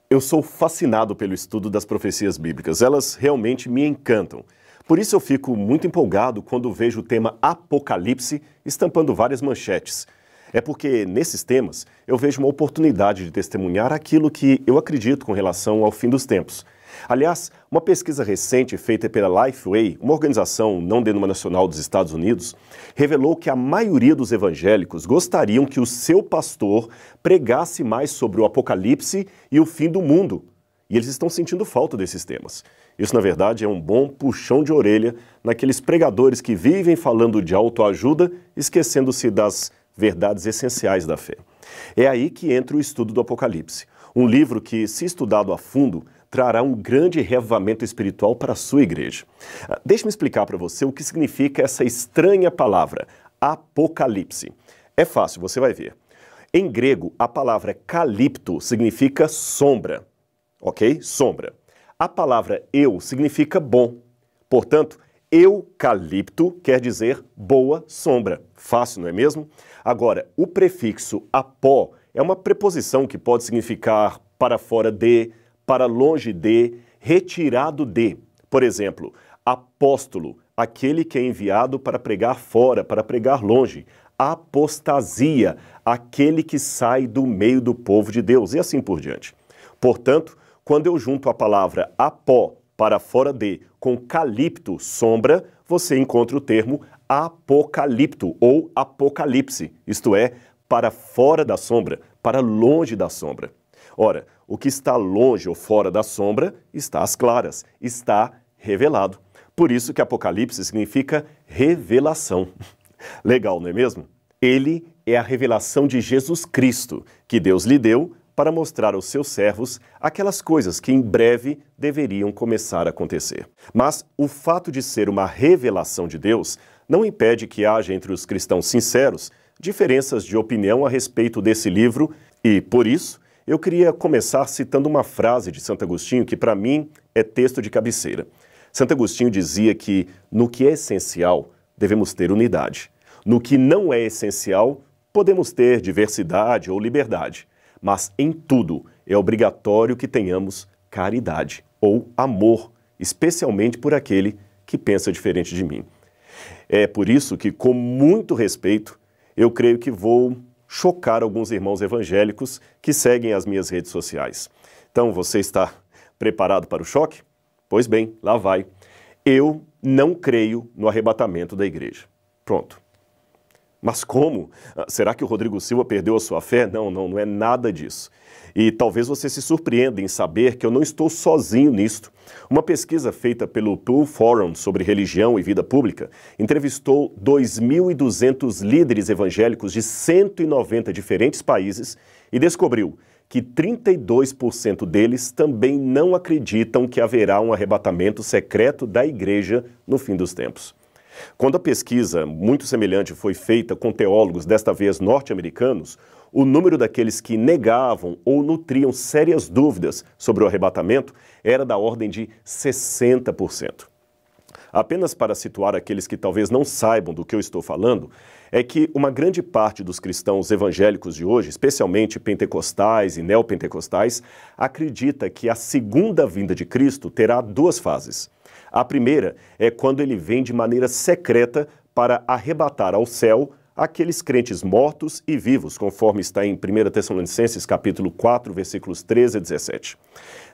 Eu sou fascinado pelo estudo das profecias bíblicas. Elas realmente me encantam. Por isso eu fico muito empolgado quando vejo o tema Apocalipse estampando várias manchetes. É porque, nesses temas, eu vejo uma oportunidade de testemunhar aquilo que eu acredito com relação ao fim dos tempos. Aliás, uma pesquisa recente feita pela Lifeway, uma organização não denominacional dos Estados Unidos, revelou que a maioria dos evangélicos gostariam que o seu pastor pregasse mais sobre o Apocalipse e o fim do mundo. E eles estão sentindo falta desses temas. Isso, na verdade, é um bom puxão de orelha naqueles pregadores que vivem falando de autoajuda, esquecendo-se das verdades essenciais da fé. É aí que entra o estudo do Apocalipse. Um livro que, se estudado a fundo, trará um grande reavivamento espiritual para a sua igreja. Deixe-me explicar para você o que significa essa estranha palavra, Apocalipse. É fácil, você vai ver. Em grego, a palavra calipto significa sombra, ok? Sombra. A palavra eu significa bom. Portanto, eucalipto quer dizer boa sombra. Fácil, não é mesmo? Agora, o prefixo apó é uma preposição que pode significar para fora de, para longe de, retirado de. Por exemplo, apóstolo, aquele que é enviado para pregar fora, para pregar longe. Apostasia, aquele que sai do meio do povo de Deus, e assim por diante. Portanto, quando eu junto a palavra apó, para fora de, com calipto, sombra, você encontra o termo apocalipto ou apocalipse, isto é, para fora da sombra, para longe da sombra. Ora, o que está longe ou fora da sombra está às claras, está revelado. Por isso que Apocalipse significa revelação. Legal, não é mesmo? Ele é a revelação de Jesus Cristo, que Deus lhe deu para mostrar aos seus servos aquelas coisas que em breve deveriam começar a acontecer. Mas o fato de ser uma revelação de Deus não impede que haja entre os cristãos sinceros diferenças de opinião a respeito desse livro e, por isso, eu queria começar citando uma frase de Santo Agostinho que, para mim, é texto de cabeceira. Santo Agostinho dizia que, no que é essencial, devemos ter unidade. No que não é essencial, podemos ter diversidade ou liberdade. Mas, em tudo, é obrigatório que tenhamos caridade ou amor, especialmente por aquele que pensa diferente de mim. É por isso que, com muito respeito, eu creio que vou chocar alguns irmãos evangélicos que seguem as minhas redes sociais. Então, você está preparado para o choque? Pois bem, lá vai. Eu não creio no arrebatamento da igreja. Pronto. Mas como? Será que o Rodrigo Silva perdeu a sua fé? Não é nada disso. E talvez você se surpreenda em saber que eu não estou sozinho nisto. Uma pesquisa feita pelo Pew Forum sobre religião e vida pública entrevistou 2.200 líderes evangélicos de 190 diferentes países e descobriu que 32% deles também não acreditam que haverá um arrebatamento secreto da igreja no fim dos tempos. Quando a pesquisa muito semelhante foi feita com teólogos, desta vez norte-americanos, o número daqueles que negavam ou nutriam sérias dúvidas sobre o arrebatamento era da ordem de 60%. Apenas para situar aqueles que talvez não saibam do que eu estou falando, é que uma grande parte dos cristãos evangélicos de hoje, especialmente pentecostais e neopentecostais, acredita que a segunda vinda de Cristo terá duas fases. A primeira é quando ele vem de maneira secreta para arrebatar ao céu aqueles crentes mortos e vivos, conforme está em 1 Tessalonicenses capítulo 4, versículos 13 a 17.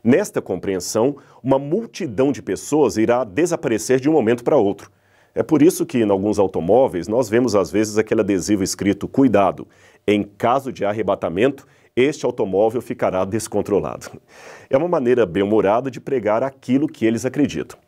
Nesta compreensão, uma multidão de pessoas irá desaparecer de um momento para outro. É por isso que, em alguns automóveis, nós vemos às vezes aquele adesivo escrito "Cuidado, em caso de arrebatamento, este automóvel ficará descontrolado". É uma maneira bem-humorada de pregar aquilo que eles acreditam.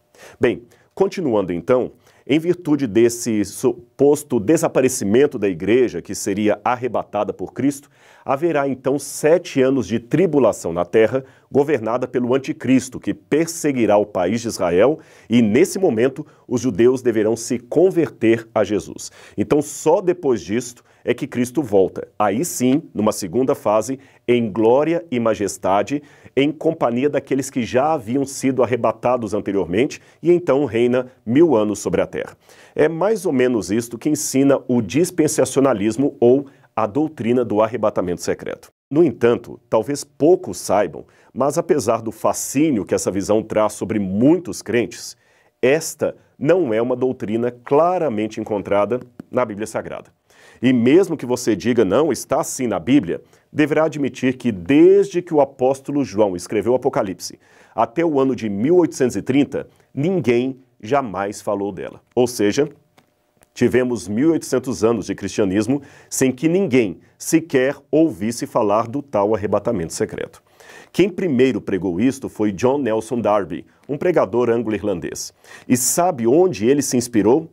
Bem, continuando então, em virtude desse suposto desaparecimento da igreja, que seria arrebatada por Cristo, haverá então 7 anos de tribulação na terra, governada pelo anticristo, que perseguirá o país de Israel, e nesse momento os judeus deverão se converter a Jesus. Então só depois disto é que Cristo volta, aí sim, numa segunda fase, em glória e majestade, em companhia daqueles que já haviam sido arrebatados anteriormente, e então reina 1000 anos sobre a terra. É mais ou menos isto que ensina o dispensacionalismo ou a doutrina do arrebatamento secreto. No entanto, talvez poucos saibam, mas apesar do fascínio que essa visão traz sobre muitos crentes, esta não é uma doutrina claramente encontrada na Bíblia Sagrada. E mesmo que você diga não, está assim na Bíblia, deverá admitir que desde que o apóstolo João escreveu o Apocalipse até o ano de 1830, ninguém jamais falou dela. Ou seja, tivemos 1800 anos de cristianismo sem que ninguém sequer ouvisse falar do tal arrebatamento secreto. Quem primeiro pregou isto foi John Nelson Darby, um pregador anglo-irlandês. E sabe onde ele se inspirou?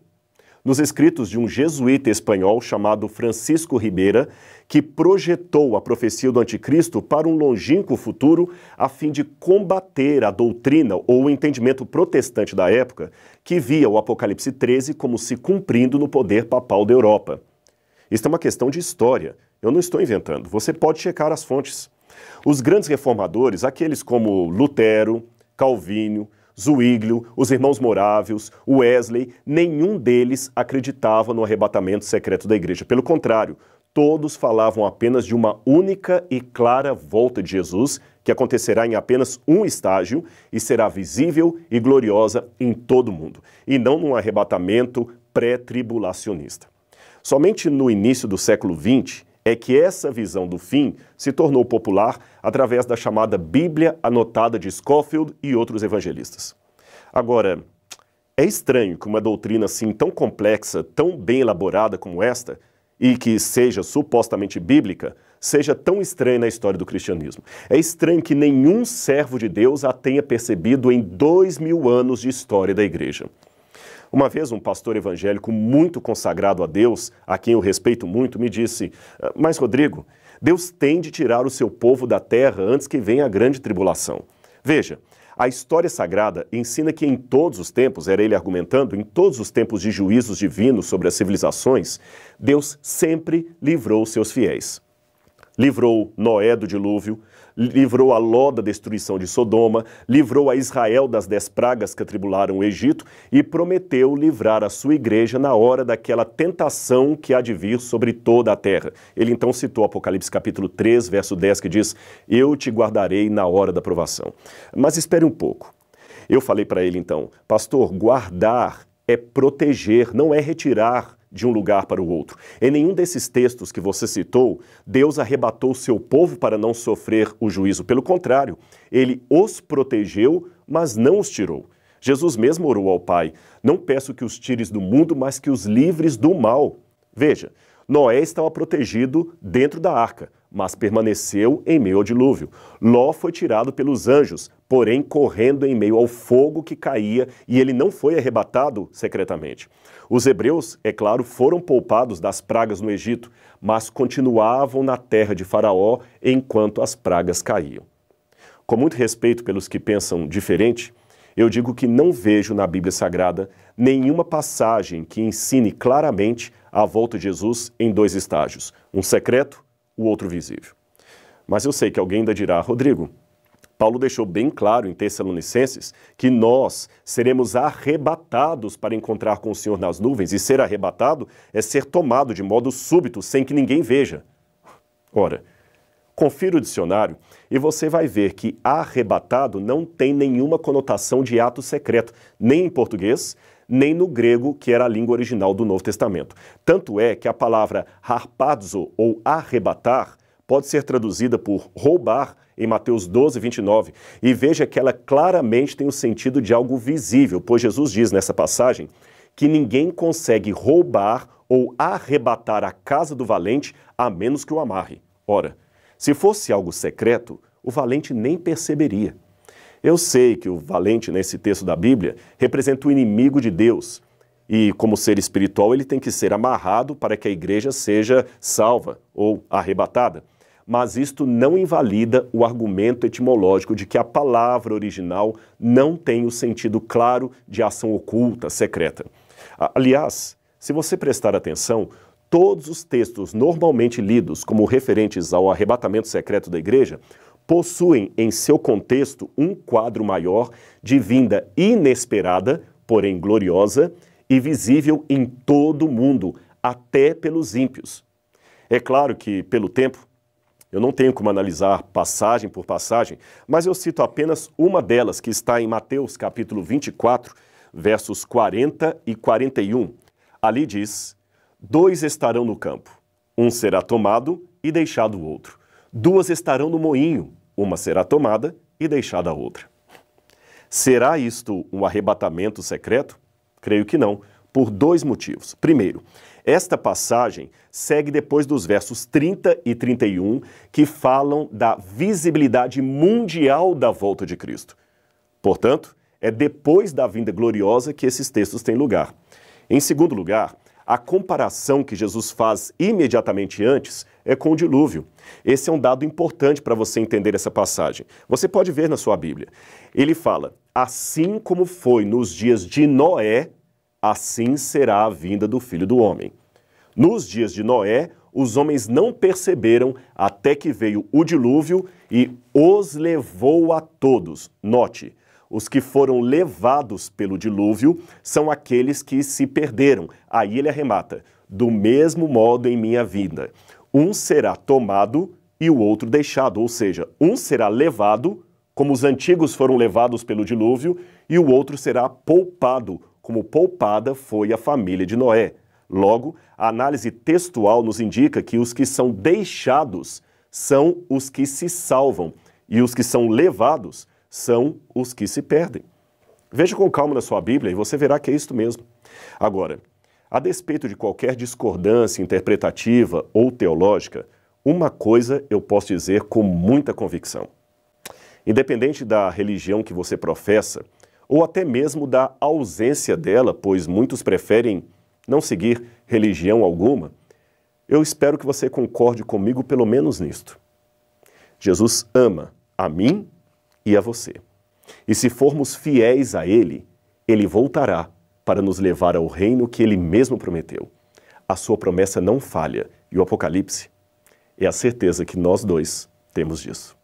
Nos escritos de um jesuíta espanhol chamado Francisco Ribeira, que projetou a profecia do anticristo para um longínquo futuro a fim de combater a doutrina ou o entendimento protestante da época, que via o Apocalipse 13 como se cumprindo no poder papal da Europa. Isto é uma questão de história, eu não estou inventando, você pode checar as fontes. Os grandes reformadores, aqueles como Lutero, Calvino, Zwinglio, os irmãos Morávios, Wesley, nenhum deles acreditava no arrebatamento secreto da igreja. Pelo contrário, todos falavam apenas de uma única e clara volta de Jesus, que acontecerá em apenas um estágio e será visível e gloriosa em todo o mundo, e não num arrebatamento pré-tribulacionista. Somente no início do século XX é que essa visão do fim se tornou popular através da chamada Bíblia Anotada de Scofield e outros evangelistas. Agora, é estranho que uma doutrina assim tão complexa, tão bem elaborada como esta, e que seja supostamente bíblica, seja tão estranha na história do cristianismo. É estranho que nenhum servo de Deus a tenha percebido em 2000 anos de história da igreja. Uma vez um pastor evangélico muito consagrado a Deus, a quem eu respeito muito, me disse: mas Rodrigo, Deus tem de tirar o seu povo da terra antes que venha a grande tribulação. Veja, a história sagrada ensina que em todos os tempos, era ele argumentando, em todos os tempos de juízos divinos sobre as civilizações, Deus sempre livrou seus fiéis. Livrou Noé do dilúvio, livrou a Ló da destruição de Sodoma, livrou a Israel das 10 pragas que atribularam o Egito e prometeu livrar a sua igreja na hora daquela tentação que há de vir sobre toda a terra. Ele então citou Apocalipse capítulo 3, verso 10, que diz: eu te guardarei na hora da provação. Mas espere um pouco. Eu falei para ele então: pastor, guardar é proteger, não é retirar de um lugar para o outro. Em nenhum desses textos que você citou, Deus arrebatou o seu povo para não sofrer o juízo. Pelo contrário, ele os protegeu, mas não os tirou. Jesus mesmo orou ao Pai: não peço que os tires do mundo, mas que os livres do mal. Veja, Noé estava protegido dentro da arca, mas permaneceu em meio ao dilúvio. Ló foi tirado pelos anjos, porém correndo em meio ao fogo que caía, e ele não foi arrebatado secretamente. Os hebreus, é claro, foram poupados das pragas no Egito, mas continuavam na terra de Faraó enquanto as pragas caíam. Com muito respeito pelos que pensam diferente, eu digo que não vejo na Bíblia Sagrada nenhuma passagem que ensine claramente a volta de Jesus em 2 estágios, um secreto, o outro visível. Mas eu sei que alguém ainda dirá: Rodrigo, Paulo deixou bem claro em Tessalonicenses que nós seremos arrebatados para encontrar com o Senhor nas nuvens, e ser arrebatado é ser tomado de modo súbito, sem que ninguém veja. Ora, confira o dicionário e você vai ver que arrebatado não tem nenhuma conotação de ato secreto, nem em português, nem no grego, que era a língua original do Novo Testamento. Tanto é que a palavra harpazo, ou arrebatar, pode ser traduzida por roubar em Mateus 12, 29. E veja que ela claramente tem o sentido de algo visível, pois Jesus diz nessa passagem que ninguém consegue roubar ou arrebatar a casa do valente a menos que o amarre. Ora, se fosse algo secreto, o valente nem perceberia. Eu sei que o valente nesse texto da Bíblia representa o inimigo de Deus. E como ser espiritual, ele tem que ser amarrado para que a igreja seja salva ou arrebatada. Mas isto não invalida o argumento etimológico de que a palavra original não tem o sentido claro de ação oculta, secreta. Aliás, se você prestar atenção, todos os textos normalmente lidos como referentes ao arrebatamento secreto da igreja possuem em seu contexto um quadro maior de vinda inesperada, porém gloriosa, e visível em todo o mundo, até pelos ímpios. É claro que, pelo tempo, Eu não tenho como analisar passagem por passagem, mas eu cito apenas uma delas, que está em Mateus capítulo 24, versos 40 e 41. Ali diz: 2 estarão no campo, um será tomado e deixado o outro. 2 estarão no moinho, uma será tomada e deixada a outra. Será isto um arrebatamento secreto? Creio que não, por 2 motivos. Primeiro, esta passagem segue depois dos versos 30 e 31, que falam da visibilidade mundial da volta de Cristo. Portanto, é depois da vinda gloriosa que esses textos têm lugar. Em segundo lugar, a comparação que Jesus faz imediatamente antes é com o dilúvio. Esse é um dado importante para você entender essa passagem. Você pode ver na sua Bíblia. Ele fala: assim como foi nos dias de Noé, assim será a vinda do Filho do Homem. Nos dias de Noé, os homens não perceberam até que veio o dilúvio e os levou a todos. Note, os que foram levados pelo dilúvio são aqueles que se perderam. Aí ele arremata: do mesmo modo em minha vinda. Um será tomado e o outro deixado, ou seja, um será levado, como os antigos foram levados pelo dilúvio, e o outro será poupado, como poupada foi a família de Noé. Logo, a análise textual nos indica que os que são deixados são os que se salvam, e os que são levados são os que se perdem. Veja com calma na sua Bíblia e você verá que é isto mesmo. Agora, a despeito de qualquer discordância interpretativa ou teológica, uma coisa eu posso dizer com muita convicção. Independente da religião que você professa, ou até mesmo da ausência dela, pois muitos preferem não seguir religião alguma, eu espero que você concorde comigo pelo menos nisto. Jesus ama a mim e a você. E se formos fiéis a Ele, Ele voltará para nos levar ao reino que Ele mesmo prometeu. A sua promessa não falha, e o Apocalipse é a certeza que nós dois temos disso.